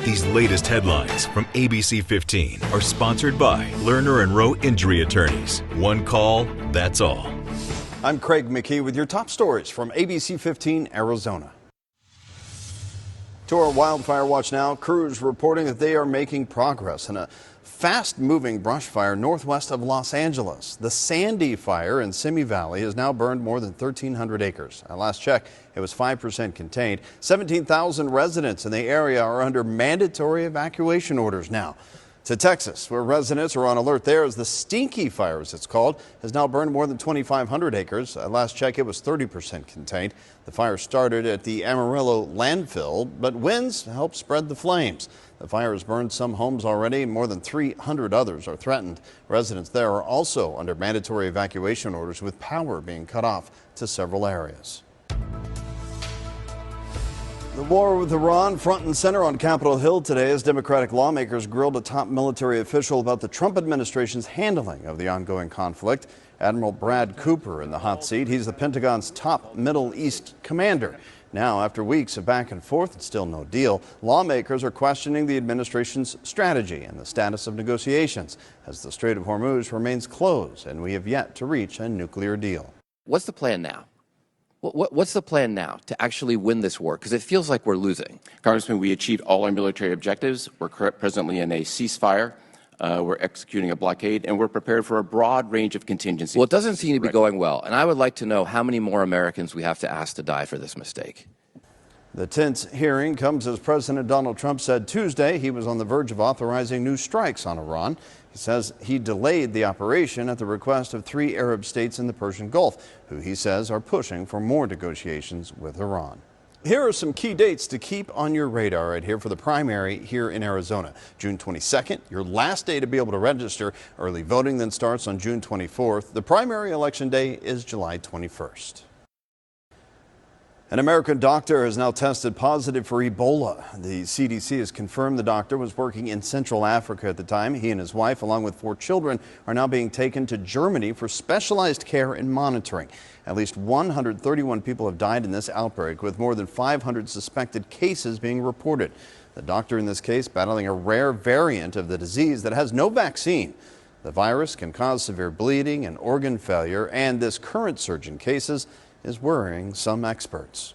These latest headlines from ABC15 are sponsored by Lerner and Rowe Injury Attorneys. One call, that's all. I'm Craig McKee with your top stories from ABC15 Arizona. To our wildfire watch now, crews reporting that they are making progress in a fast-moving brush fire northwest of Los Angeles. The Sandy fire in Simi Valley has now burned more than 1,300 acres. At last check, it was 5% contained. 17,000 residents in the area are under mandatory evacuation orders now. To Texas, where residents are on alert there as the Stinky Fire, as it's called, has now burned more than 2,500 acres. At last check, it was 30% contained. The fire started at the Amarillo landfill, but winds helped spread the flames. The fire has burned some homes already. More than 300 others are threatened. Residents there are also under mandatory evacuation orders, with power being cut off to several areas. The war with Iran front and center on Capitol Hill today as Democratic lawmakers grilled a top military official about the Trump administration's handling of the ongoing conflict. Admiral Brad Cooper in the hot seat. He's the Pentagon's top Middle East commander. Now, after weeks of back and forth and still no deal, lawmakers are questioning the administration's strategy and the status of negotiations as the Strait of Hormuz remains closed and we have yet to reach a nuclear deal. What's the plan now? What's the plan now to actually win this war? Because it feels like we're losing. Congressman, we achieved all our military objectives. We're presently in a ceasefire. We're executing a blockade, and we're prepared for a broad range of contingencies. Well, it doesn't seem to be going well, and I would like to know how many more Americans we have to ask to die for this mistake. The tense hearing comes as President Donald Trump said Tuesday he was on the verge of authorizing new strikes on Iran. He says he delayed the operation at the request of 3 Arab states in the Persian Gulf, who he says are pushing for more negotiations with Iran. Here are some key dates to keep on your radar right here for the primary here in Arizona. June 22nd, your last day to be able to register. Early voting then starts on June 24th. The primary election day is July 21st. An American doctor has now tested positive for Ebola. The CDC has confirmed the doctor was working in Central Africa at the time. He and his wife, along with 4 children, are now being taken to Germany for specialized care and monitoring. At least 131 people have died in this outbreak, with more than 500 suspected cases being reported. The doctor in this case battling a rare variant of the disease that has no vaccine. The virus can cause severe bleeding and organ failure, and this current surge in cases is worrying some experts.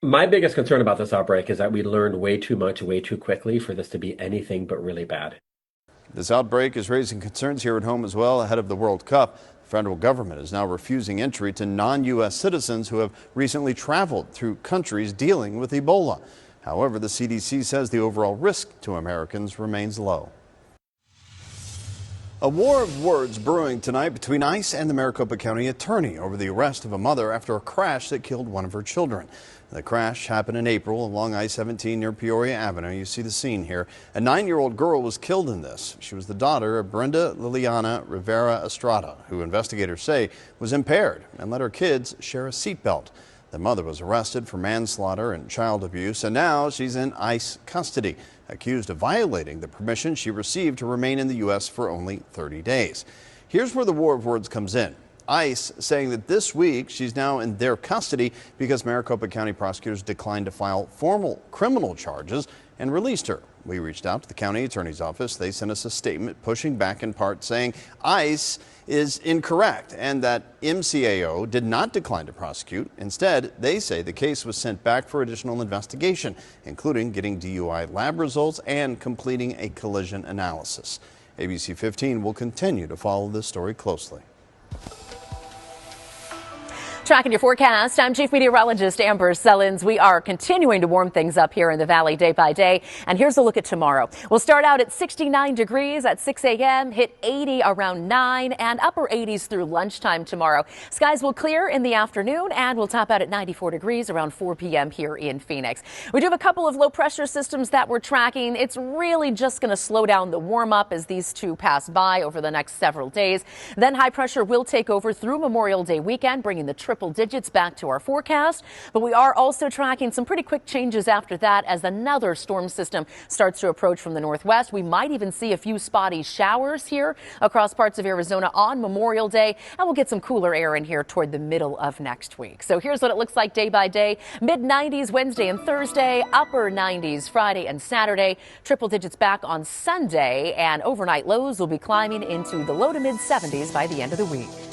My biggest concern about this outbreak is that we learned way too much way too quickly for this to be anything but really bad. This outbreak is raising concerns here at home as well ahead of the World Cup. The federal government is now refusing entry to non-U.S. citizens who have recently traveled through countries dealing with Ebola. However, the CDC says the overall risk to Americans remains low. A war of words brewing tonight between ICE and the Maricopa County attorney over the arrest of a mother after a crash that killed one of her children. The crash happened in April along I-17 near Peoria Avenue. You see the scene here. A 9-year-old girl was killed in this. She was the daughter of Brenda Liliana Rivera Estrada, who investigators say was impaired and let her kids share a seatbelt. The mother was arrested for manslaughter and child abuse, and now she's in ICE custody, accused of violating the permission she received to remain in the U.S. for only 30 days. Here's where the war of words comes in. ICE saying that this week she's now in their custody because Maricopa County prosecutors declined to file formal criminal charges and released her. We reached out to the county attorney's office. They sent us a statement pushing back in part saying ICE is incorrect and that MCAO did not decline to prosecute. Instead, they say the case was sent back for additional investigation, including getting DUI lab results and completing a collision analysis. ABC 15 will continue to follow this story closely. Tracking your forecast, I'm Chief Meteorologist Amber Sellens. We are continuing to warm things up here in the valley day by day. And here's a look at tomorrow. We'll start out at 69 degrees at 6 a.m., hit 80 around 9 and upper 80s through lunchtime tomorrow. Skies will clear in the afternoon and we'll top out at 94 degrees around 4 p.m. here in Phoenix. We do have a couple of low pressure systems that we're tracking. It's really just going to slow down the warm up as these two pass by over the next several days. Then high pressure will take over through Memorial Day weekend, bringing the triple digits back to our forecast, but we are also tracking some pretty quick changes after that as another storm system starts to approach from the northwest. We might even see a few spotty showers here across parts of Arizona on Memorial Day, and we'll get some cooler air in here toward the middle of next week. So here's what it looks like day by day. Mid-90s Wednesday and Thursday, upper 90s Friday and Saturday, triple digits back on Sunday, and overnight lows will be climbing into the low to mid 70s by the end of the week.